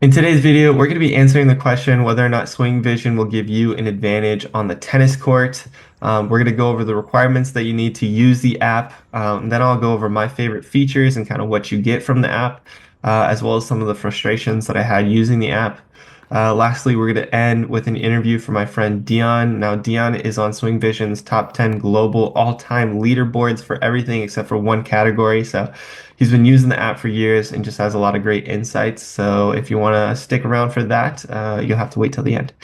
In today's video, we're going to be answering the question whether or not SwingVison will give you an advantage on the tennis court. We're going to go over the requirements that you need to use the app. Then I'll go over my favorite features and kind of what you get from the app, as well as some of the frustrations that I had using the app. Lastly, we're going to end with an interview for my friend Dion. Now, Dion is on SwingVision's top 10 global all-time leaderboards for everything except for one category. So he's been using the app for years and just has a lot of great insights. So if you want to stick around for that, you'll have to wait till the end.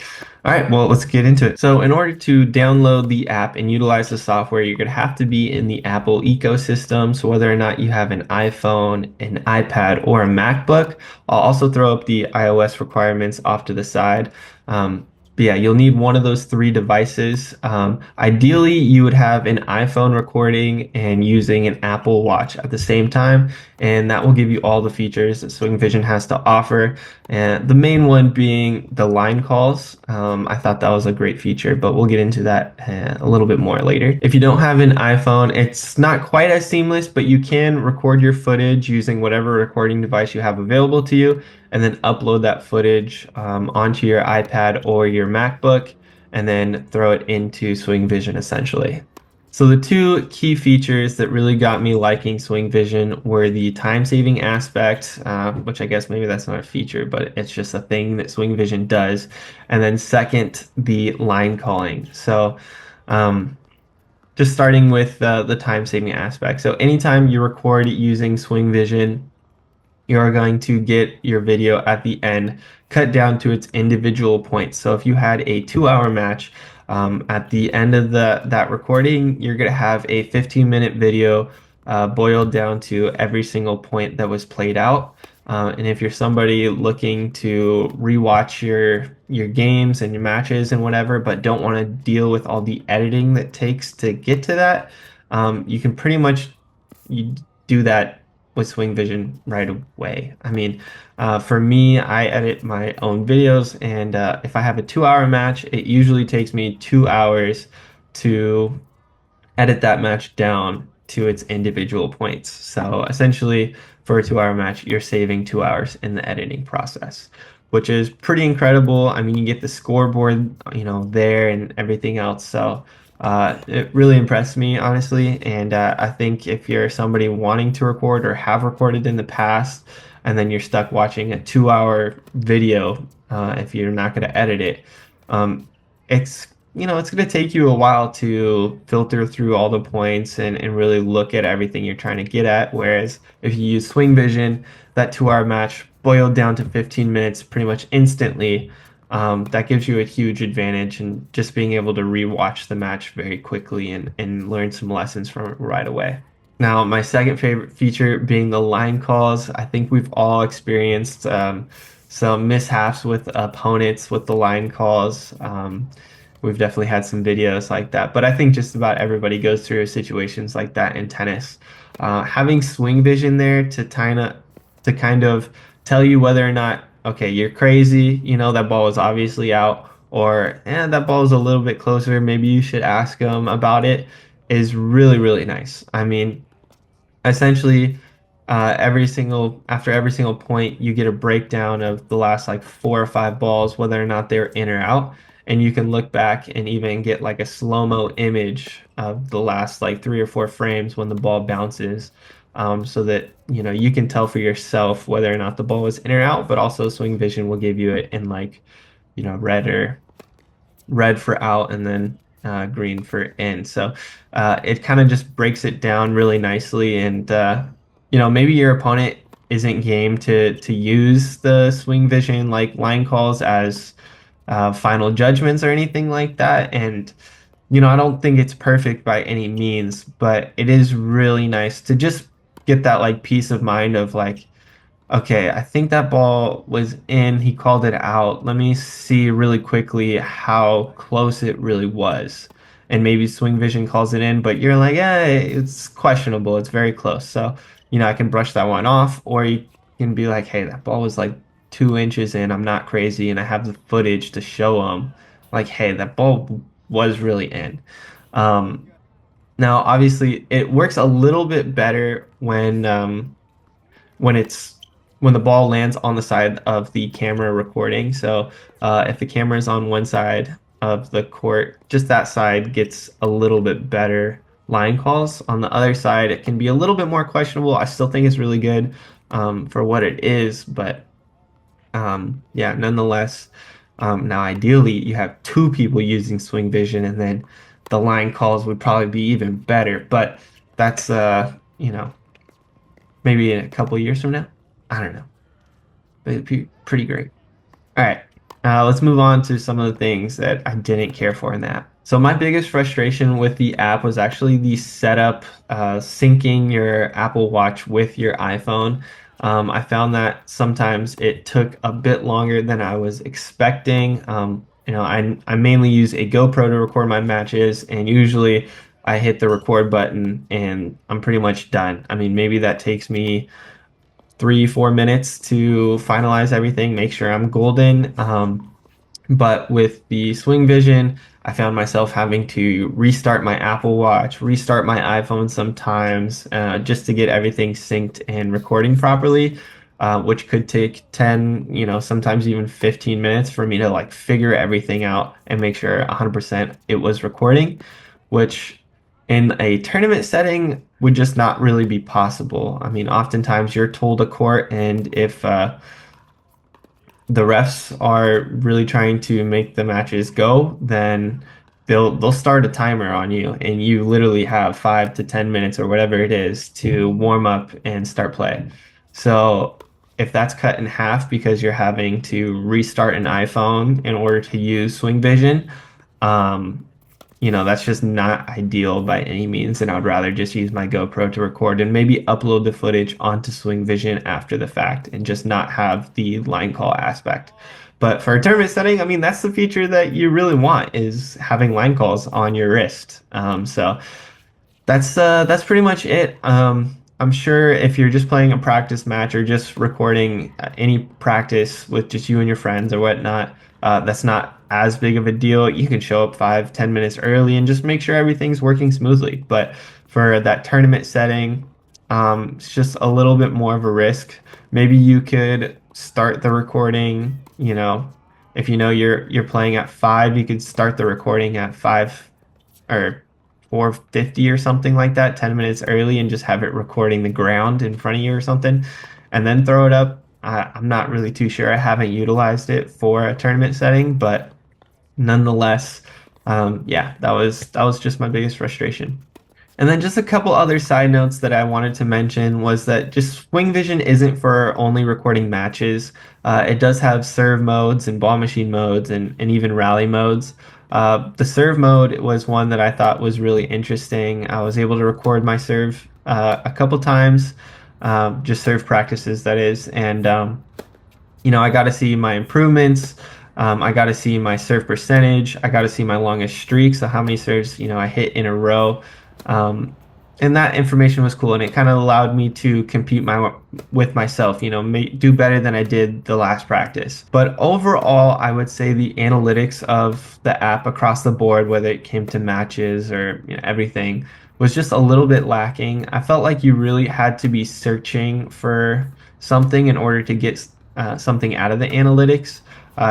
All right, well, let's get into it. So in order to download the app and utilize the software, you're going to have to be in the Apple ecosystem. So whether or not you have an iPhone, an iPad, or a MacBook, I'll also throw up the iOS requirements off to the side. But yeah, you'll need one of those three devices. Ideally, you would have an iPhone recording and using an Apple Watch at the same time, and that will give you all the features that SwingVison has to offer. And the main one being the line calls. I thought that was a great feature, but we'll get into that a little bit more later. If you don't have an iPhone, it's not quite as seamless, but you can record your footage using whatever recording device you have available to you, and then upload that footage onto your iPad or your MacBook, and then throw it into SwingVison essentially. So the two key features that really got me liking SwingVison were the time-saving aspect, which I guess maybe that's not a feature, but it's just a thing that SwingVison does. And then second, the line calling. So just starting with the time-saving aspect. So anytime you record using SwingVison, you are going to get your video at the end cut down to its individual points. So if you had a 2-hour match, at the end of that recording, you're going to have a 15-minute video boiled down to every single point that was played out. And if you're somebody looking to rewatch your games and your matches and whatever, but don't want to deal with all the editing that takes to get to that, you can pretty much you do that with SwingVison right away. I mean, for me, I edit my own videos, and if I have a 2-hour match, it usually takes me 2 hours to edit that match down to its individual points. So essentially, for a 2-hour match, you're saving 2 hours in the editing process, which is pretty incredible. I mean, you get the scoreboard, there and everything else. So it really impressed me, honestly. And I think if you're somebody wanting to record or have recorded in the past, and then you're stuck watching a 2-hour video, if you're not going to edit it, it's it's going to take you a while to filter through all the points and really look at everything you're trying to get at. Whereas if you use SwingVison, that 2-hour match boiled down to 15 minutes pretty much instantly. That gives you a huge advantage, and just being able to rewatch the match very quickly and learn some lessons from it right away. Now, my second favorite feature being the line calls. I think we've all experienced some mishaps with opponents with the line calls. We've definitely had some videos like that, but I think just about everybody goes through situations like that in tennis. Having SwingVison there to kind of tell you whether or not, okay, you're crazy, that ball is obviously out, or that ball is a little bit closer, maybe you should ask them about it, is really, really nice. I mean, essentially, after every single point, you get a breakdown of the last like 4 or 5 balls, whether or not they're in or out, and you can look back and even get like a slow-mo image of the last like 3 or 4 frames when the ball bounces, so that you can tell for yourself whether or not the ball is in or out. But also, SwingVison will give you it in like red for out, and then green for in. So it kind of just breaks it down really nicely. And maybe your opponent isn't game to use the SwingVison like line calls as final judgments or anything like that. And I don't think it's perfect by any means, but it is really nice to just get that like peace of mind of like, okay, I think that ball was in. He called it out. Let me see really quickly how close it really was. And maybe SwingVison calls it in, but you're like, yeah, it's questionable. It's very close. So, I can brush that one off. Or you can be like, hey, that ball was like 2 inches in. I'm not crazy. And I have the footage to show him, like, hey, that ball was really in. Now, obviously, it works a little bit better when it's when the ball lands on the side of the camera recording. So if the camera is on one side of the court, just that side gets a little bit better line calls. On the other side, it can be a little bit more questionable. I still think it's really good for what it is, but yeah, nonetheless, now ideally you have two people using SwingVision, and then the line calls would probably be even better. But that's maybe a couple years from now. I don't know, but it'd be pretty great. All right, let's move on to some of the things that I didn't care for in the app. So my biggest frustration with the app was actually the setup, syncing your Apple Watch with your iPhone. I found that sometimes it took a bit longer than I was expecting. I mainly use a GoPro to record my matches, and usually I hit the record button and I'm pretty much done. I mean, maybe that takes me 3, 4 minutes to finalize everything, make sure I'm golden. But with the SwingVision, I found myself having to restart my Apple Watch, restart my iPhone sometimes, just to get everything synced and recording properly, which could take 10, sometimes even 15 minutes for me to like figure everything out and make sure 100% it was recording, which in a tournament setting would just not really be possible. I mean, oftentimes you're told a court, and if the refs are really trying to make the matches go, then they'll start a timer on you, and you literally have 5 to 10 minutes or whatever it is to warm up and start play. So if that's cut in half because you're having to restart an iPhone in order to use SwingVision, um, that's just not ideal by any means. And I'd rather just use my GoPro to record and maybe upload the footage onto SwingVision after the fact and just not have the line call aspect. But for a tournament setting, I mean, that's the feature that you really want is having line calls on your wrist. So that's pretty much it. I'm sure if you're just playing a practice match or just recording any practice with just you and your friends or whatnot, that's not as big of a deal. You can show up 5, 10 minutes early and just make sure everything's working smoothly. But for that tournament setting, it's just a little bit more of a risk. Maybe you could start the recording, if you're playing at 5, you could start the recording at 5 or 4:50 or something like that, 10 minutes early, and just have it recording the ground in front of you or something, and then throw it up. I'm not really too sure. I haven't utilized it for a tournament setting, but nonetheless, yeah, that was just my biggest frustration. And then just a couple other side notes that I wanted to mention was that just SwingVision isn't for only recording matches. It does have serve modes and ball machine modes and even rally modes. The serve mode was one that I thought was really interesting. I was able to record my serve a couple times, just serve practices, that is. And I got to see my improvements. I got to see my serve percentage. I got to see my longest streak, so how many serves, I hit in a row. And that information was cool, and it kind of allowed me to compete with myself, do better than I did the last practice. But overall, I would say the analytics of the app across the board, whether it came to matches or everything, was just a little bit lacking. I felt like you really had to be searching for something in order to get something out of the analytics.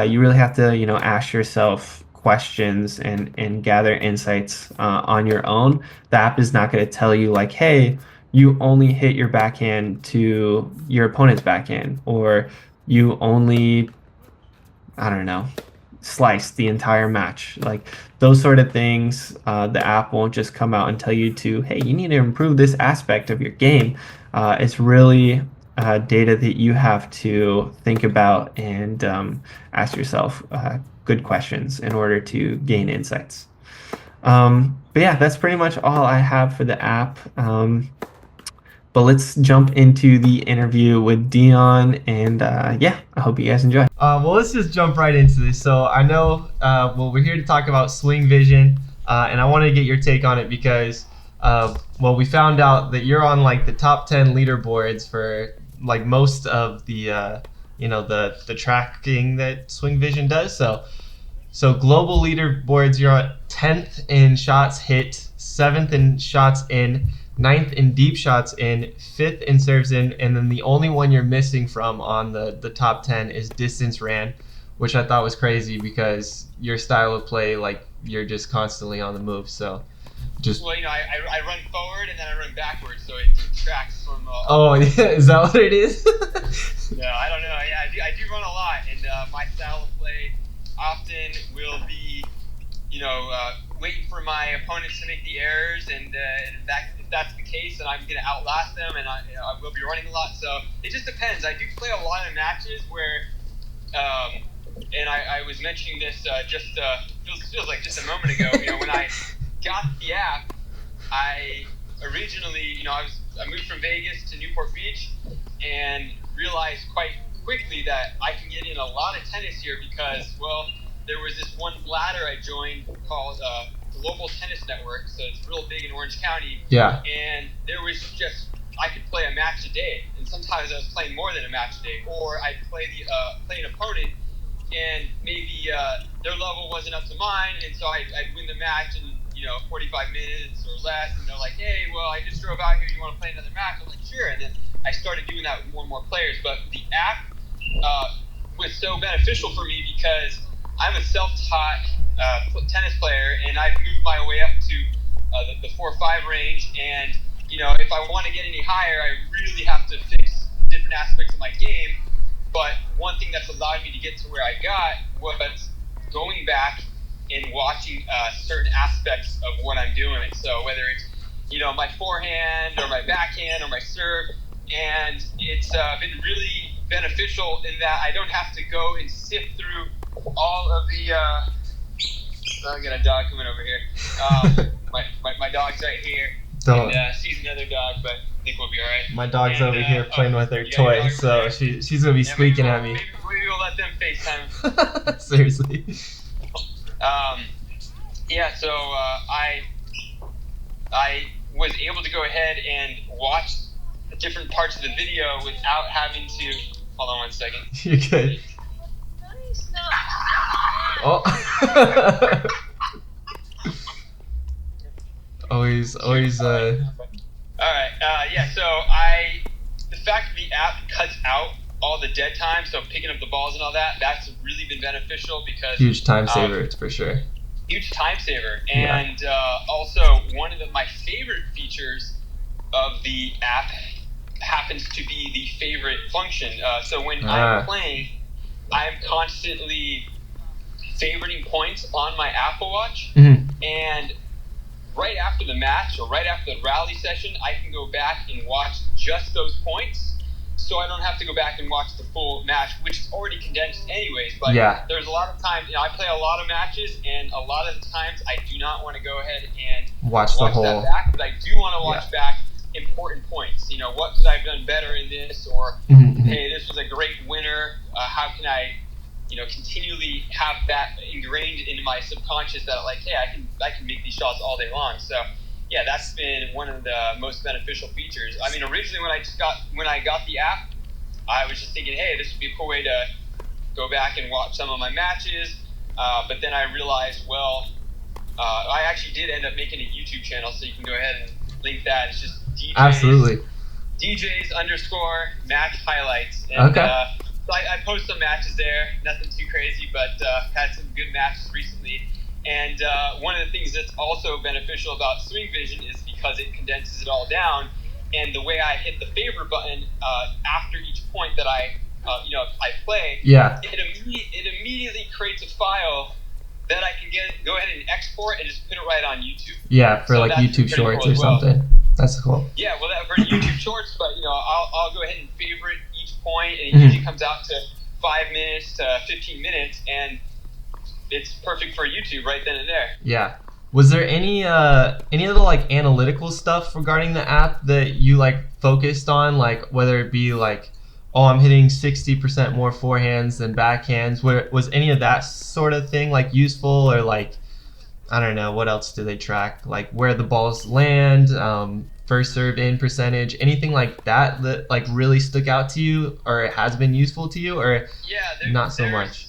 You really have to, ask yourself questions and gather insights on your own. The app is not going to tell you like, hey, you only hit your backhand to your opponent's backhand, or you only, I don't know, slice the entire match. Like those sort of things, the app won't just come out and tell you to, hey, you need to improve this aspect of your game. It's really data that you have to think about and ask yourself good questions in order to gain insights. But yeah, that's pretty much all I have for the app. But let's jump into the interview with Dion, and yeah, I hope you guys enjoy. Well, let's just jump right into this. So I know, well, we're here to talk about SwingVision, and I wanted to get your take on it because, well, we found out that you're on like the top 10 leaderboards for like most of the, the tracking that SwingVision does. So global leaderboards, you're at 10th in shots hit, 7th in shots in. ninth in deep shots in, fifth in serves in, and then the only one you're missing from on the top 10 is distance ran, which I thought was crazy because your style of play, like you're just constantly on the move. So just Well, I run forward and then I run backwards, so it detracts from. oh, yeah, is that what it is? No, I don't know. Yeah, I do run a lot, and my style of play often will be, waiting for my opponents to make the errors, and if that's the case, then I'm going to outlast them, and I will be running a lot. So it just depends. I do play a lot of matches where, and I was mentioning this feels like just a moment ago. When I got the app, I originally, I moved from Vegas to Newport Beach, and realized quite quickly that I can get in a lot of tennis here because, well, there was this one ladder I joined called Global Tennis Network, so it's real big in Orange County. Yeah. And there was I could play a match a day, and sometimes I was playing more than a match a day, or I'd play an opponent, and maybe their level wasn't up to mine, and so I'd win the match in 45 minutes or less, and they're like, hey, well, I just drove out here, you want to play another match? I'm like, sure, and then I started doing that with more and more players. But the app was so beneficial for me because I'm a self-taught tennis player, and I've moved my way up to the 4-5 range. And if I want to get any higher, I really have to fix different aspects of my game. But one thing that's allowed me to get to where I got was going back and watching certain aspects of what I'm doing. So whether it's my forehand or my backhand or my serve. And it's been really beneficial in that I don't have to go and sift through all of the. I got a dog coming over here. My dog's right here. Don't. And she's another dog, but I think we'll be all right. My dog's over here playing with her toy, so she's gonna be squeaking at me. Maybe we'll let them FaceTime. Seriously. Yeah. So I was able to go ahead and watch different parts of the video without having to. Hold on one second. You're good. Oh. always. All right. Yeah. So the fact that the app cuts out all the dead time, so picking up the balls and all that, that's really been beneficial because huge time saver, it's for sure. Huge time saver, and also one of my favorite features of the app happens to be the favorite function. So when I'm playing, I'm constantly favoriting points on my Apple Watch, and right after the match or right after the rally session, I can go back and watch just those points, so I don't have to go back and watch the full match, which is already condensed anyways. But there's a lot of times, I play a lot of matches, and a lot of the times I do not want to go ahead and watch the whole that back, but I do want to watch back important points. What could I have done better in this? Or, hey, this was a great winner. How can I, continually have that ingrained into my subconscious that, like, hey, I can make these shots all day long. So, yeah, that's been one of the most beneficial features. I mean, originally when I got the app, I was just thinking, hey, this would be a cool way to go back and watch some of my matches. But then I realized, well, I actually did end up making a YouTube channel, so you can go ahead and link that. It's just DJs _ match highlights. And, so I post some matches there, nothing too crazy, but had some good matches recently. And one of the things that's also beneficial about SwingVison is because it condenses it all down. And the way I hit the favorite button after each point that I play, it immediately creates a file that I can go ahead and export and just put it right on YouTube. Yeah, for like YouTube Shorts or something. That's cool. Yeah, well, that for YouTube Shorts, but I'll go ahead and favorite each point, and it usually comes out to 5 minutes to 15 minutes, and it's perfect for YouTube right then and there. Yeah. Was there any other like analytical stuff regarding the app that you like focused on, like whether it be like, oh, I'm hitting 60% more forehands than backhands? Was any of that sort of thing like useful, or like, I don't know, what else do they track? Like where the balls land, first serve in percentage, anything like that like really stuck out to you, or it has been useful to you, or not so much?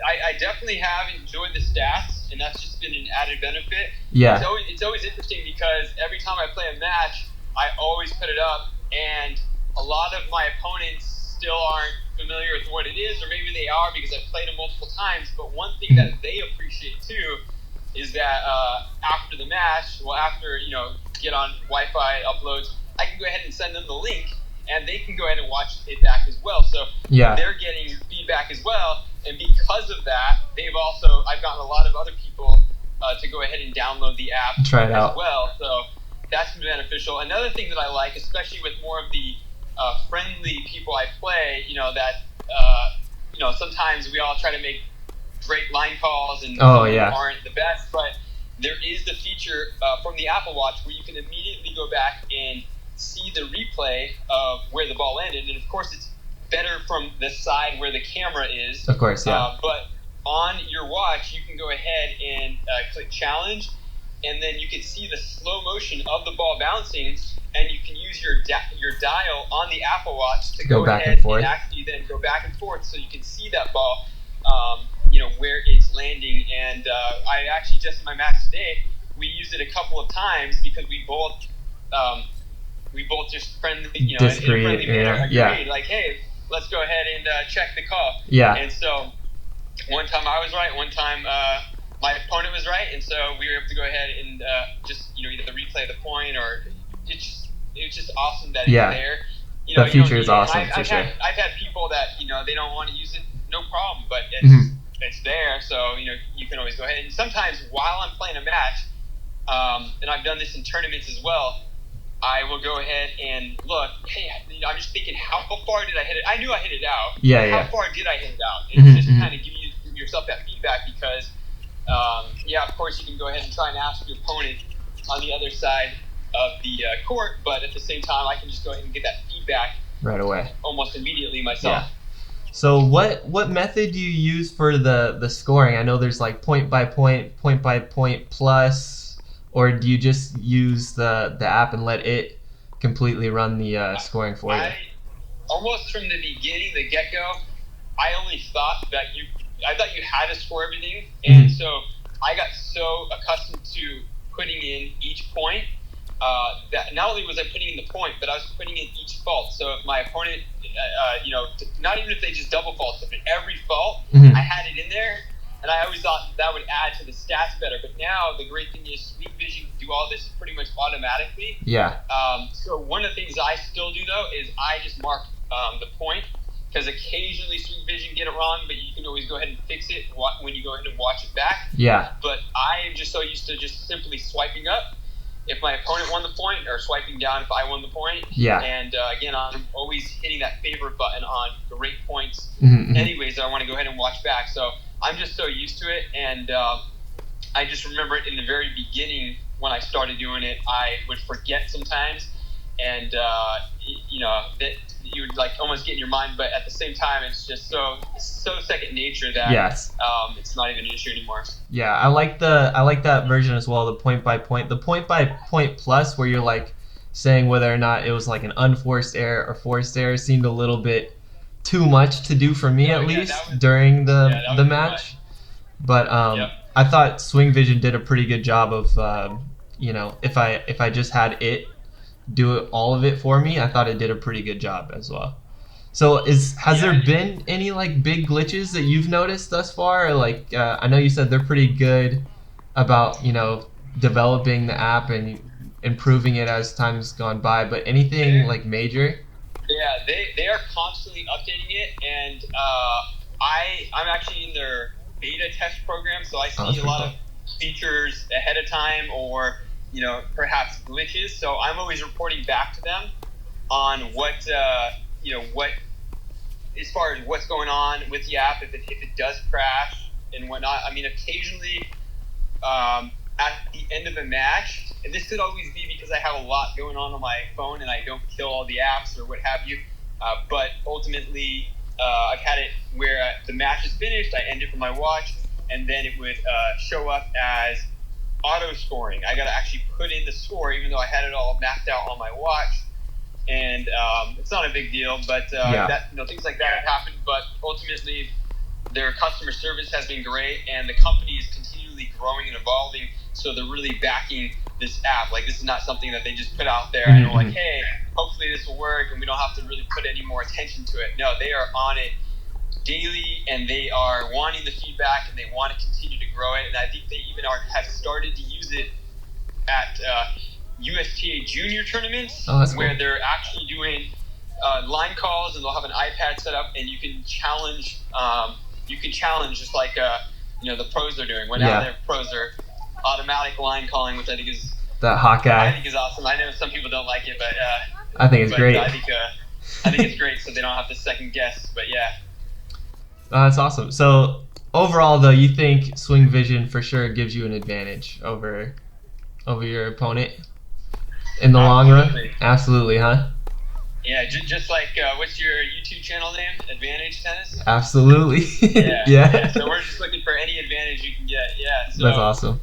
I definitely have enjoyed the stats, and that's just been an added benefit. Yeah. It's always interesting because every time I play a match, I always put it up, and a lot of my opponents still aren't familiar with what it is, or maybe they are because I've played them multiple times. But one thing that they appreciate too is that after the match, well, after get on Wi-Fi uploads, I can go ahead and send them the link, and they can go ahead and watch it back as well. So they're getting feedback as well, and because of that, I've gotten a lot of other people to go ahead and download the app Try it as out. well. So that's been beneficial. Another thing that I like, especially with more of the friendly people I play, sometimes we all try to make great line calls and aren't the best, but there is the feature from the Apple Watch where you can immediately go back and see the replay of where the ball ended, and of course it's better from the side where the camera is. Of course, yeah. But on your watch, you can go ahead and click challenge, and then you can see the slow motion of the ball bouncing, and you can use your dial on the Apple Watch to go back ahead and forth. And actually then go back and forth, so you can see that ball, where it's landing. And I actually, just in my match today, we used it a couple of times because we both just friendly, in a friendly manner agreed, like, hey, let's go ahead and check the call. Yeah. And so one time I was right, one time my opponent was right, and so we were able to go ahead and just either replay the point, or it's just awesome that it's there. The feature is awesome for sure. I've had people that they don't want to use it, no problem, but it's there, so you can always go ahead. And sometimes while I'm playing a match, and I've done this in tournaments as well, I will go ahead and look. Hey, I'm just thinking, how far did I hit it? I knew I hit it out. How far did I hit it out? And just kind of give yourself that feedback, because, of course you can go ahead and try and ask your opponent on the other side of the court, but at the same time, I can just go ahead and get that feedback right away, almost immediately myself. Yeah. So what method do you use for the scoring? I know there's like point by point plus. Or do you just use the app and let it completely run the scoring for you? Almost from the beginning, the get-go, I only thought that you had to score everything, and so I got so accustomed to putting in each point that not only was I putting in the point, but I was putting in each fault. So if my opponent, not even if they just double faulted, but every fault, I had it in there. And I always thought that would add to the stats better. But now the great thing is SwingVison can do all this pretty much automatically. Yeah. So one of the things I still do, though, is I just mark the point, because occasionally SwingVison get it wrong, but you can always go ahead and fix it when you go ahead and watch it back. Yeah. But I am just so used to just simply swiping up if my opponent won the point, or swiping down if I won the point. Yeah. And again, I'm always hitting that favorite button on great points. Anyways, I want to go ahead and watch back. So I'm just so used to it, and I just remember it in the very beginning when I started doing it. I would forget sometimes, and that you would like almost get in your mind, but at the same time, it's just so second nature that it's not even an issue anymore. Yeah, I like that version as well. The point by point plus, where you're like saying whether or not it was like an unforced error or forced error, seemed a little bit too much to do for me, at least during the match. But I thought SwingVison did a pretty good job of if I just had it do all of it for me, I thought it did a pretty good job as well. So has there been any like big glitches that you've noticed thus far? Or, like I know you said they're pretty good about developing the app and improving it as time's gone by, but anything like major? Yeah, they are constantly updating it, and I'm actually in their beta test program, so I see a lot of features ahead of time, or perhaps glitches. So I'm always reporting back to them on what as far as what's going on with the app, if it does crash and whatnot. I mean, occasionally at the end of a match, and this could always be because I have a lot going on my phone and I don't kill all the apps or what have you, but ultimately I've had it where the match is finished, I end it from my watch, and then it would show up as auto scoring. I got to actually put in the score, even though I had it all mapped out on my watch, and it's not a big deal, but things like that have happened. But ultimately, their customer service has been great, and the company is continually growing and evolving, so they're really backing this app. Like, this is not something that they just put out there and are like, hey, hopefully this will work and we don't have to really put any more attention to it. No, they are on it daily, and they are wanting the feedback, and they want to continue to grow it. And I think they even have started to use it at USTA junior tournaments, where they're actually doing line calls, and they'll have an iPad set up, and you can challenge. Just like the pros are doing. When now their pros are automatic line calling, which I think is that hot guy. I think is awesome. I know some people don't like it, but I think it's great. I think it's great, so they don't have to second guess. But yeah. That's awesome. So overall, though, you think SwingVison for sure gives you an advantage over your opponent in the long run? Absolutely, huh? Yeah, just like what's your YouTube channel name? Advantage Tennis? Absolutely. Yeah. So we're just looking for any advantage you can get. Yeah. So, that's awesome.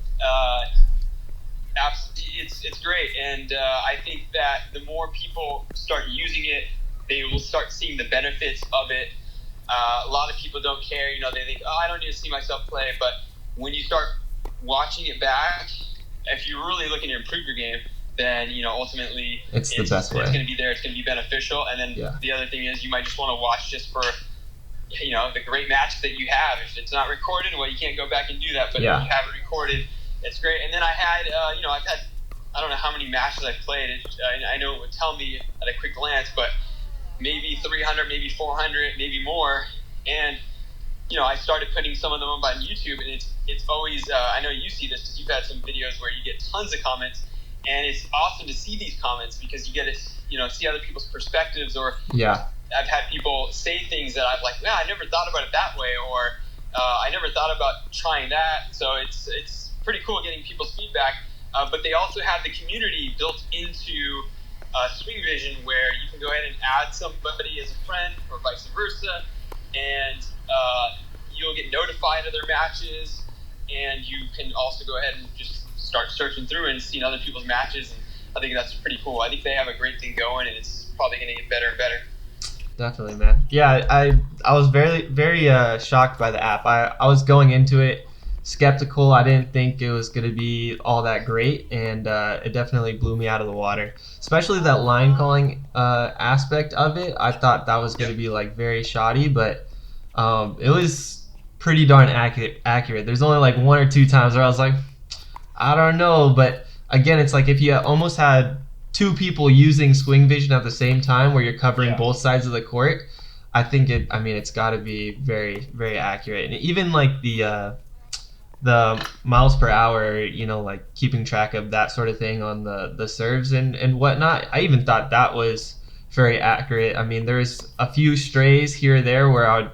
It's great, and I think that the more people start using it, they will start seeing the benefits of it. A lot of people don't care. They think, oh, I don't need to see myself play. But when you start watching it back, if you're really looking to improve your game, then ultimately it's the best way. It's going to be there. It's going to be beneficial. And then the other thing is, you might just want to watch just for the great match that you have. If it's not recorded, well, you can't go back and do that. But if you have it recorded, it's great. And then I had I've had, I don't know how many matches I've played. I know it would tell me at a quick glance, but maybe 300, maybe 400, maybe more. And I started putting some of them up on YouTube, and it's always I know you see this because you've had some videos where you get tons of comments, and it's awesome to see these comments because you get to see other people's perspectives. Or I've had people say things that I've like, I never thought about it that way, or I never thought about trying that. So it's pretty cool getting people's feedback. But they also have the community built into SwingVison, where you can go ahead and add somebody as a friend or vice versa, and you'll get notified of their matches, and you can also go ahead and just start searching through and seeing other people's matches. And I think that's pretty cool. I think they have a great thing going, and it's probably going to get better and better. Definitely, man. Yeah, I was very, very shocked by the app. I was going into it skeptical. I didn't think it was going to be all that great, and it definitely blew me out of the water. Especially that line calling aspect of it. I thought that was going to be like very shoddy, but it was pretty darn accurate. There's only like one or two times where I was like, I don't know, but again, it's like if you almost had two people using SwingVison at the same time, where you're covering both sides of the court, I think it's got to be very, very accurate. And even like the miles per hour, like keeping track of that sort of thing on the serves and whatnot, I even thought that was very accurate. I mean, there's a few strays here or there where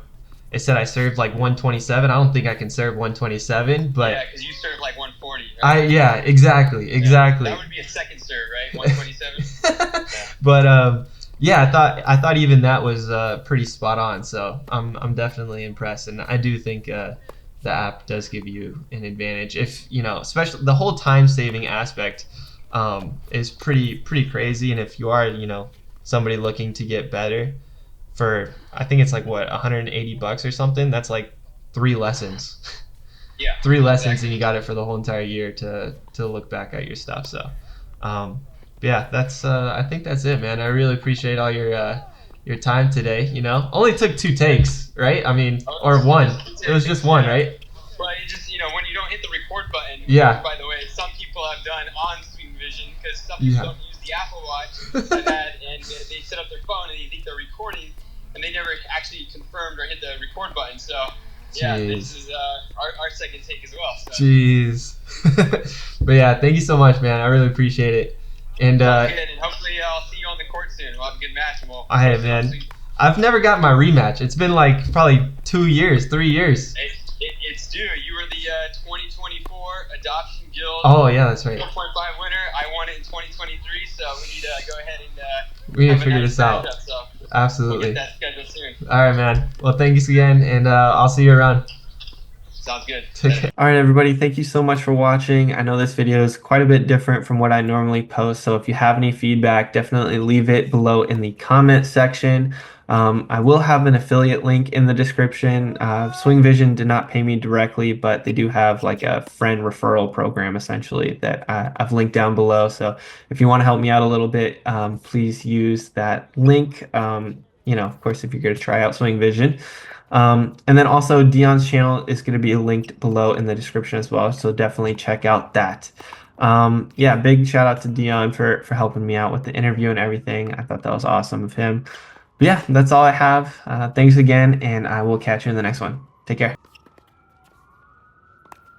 it said I served like 127. I don't think I can serve 127, but yeah, because you serve like 140. Right? Exactly. That would be a second serve, right? 127. But I thought even that was pretty spot on. So I'm definitely impressed, and I do think the app does give you an advantage. If especially the whole time saving aspect is pretty crazy, and if you are somebody looking to get better, for I think it's like what $180 or something. That's like 3 lessons. Yeah. 3 lessons, and you got it for the whole entire year to look back at your stuff. So, that's I think that's it, man. I really appreciate all your time today. Only took 2 takes, right? I mean, or 1. It was just 1, right? Well, you just when you don't hit the record button. Yeah. By the way, some people have done on SwingVison because some people don't use the Apple Watch. And they set up their phone and they think they're recording, and they never actually confirmed or hit the record button. So this is our second take as well. So. Jeez. But yeah, thank you so much, man. I really appreciate it. And good, and hopefully I'll see you on the court soon. We'll have a good match. And we'll man. I've never gotten my rematch. It's been like probably 2 years, 3 years. It's due. You were the 2024 Adoption Guild. Oh yeah, that's right. 4.5 winner. I won it in 2023, so we need to go ahead and we need to figure this out. So Absolutely. We'll get that scheduled soon. All right, man. Well, thanks again, and I'll see you around. Sounds good. All right, everybody. Thank you so much for watching. I know this video is quite a bit different from what I normally post, so if you have any feedback, definitely leave it below in the comment section. I will have an affiliate link in the description. SwingVision did not pay me directly, but they do have like a friend referral program essentially that I've linked down below. So if you want to help me out a little bit, please use that link. Of course, if you're going to try out SwingVision. And then also Dion's channel is going to be linked below in the description as well. So definitely check out that. Yeah, big shout out to Dion for helping me out with the interview and everything. I thought that was awesome of him. But yeah, that's all I have. Thanks again, and I will catch you in the next one. Take care.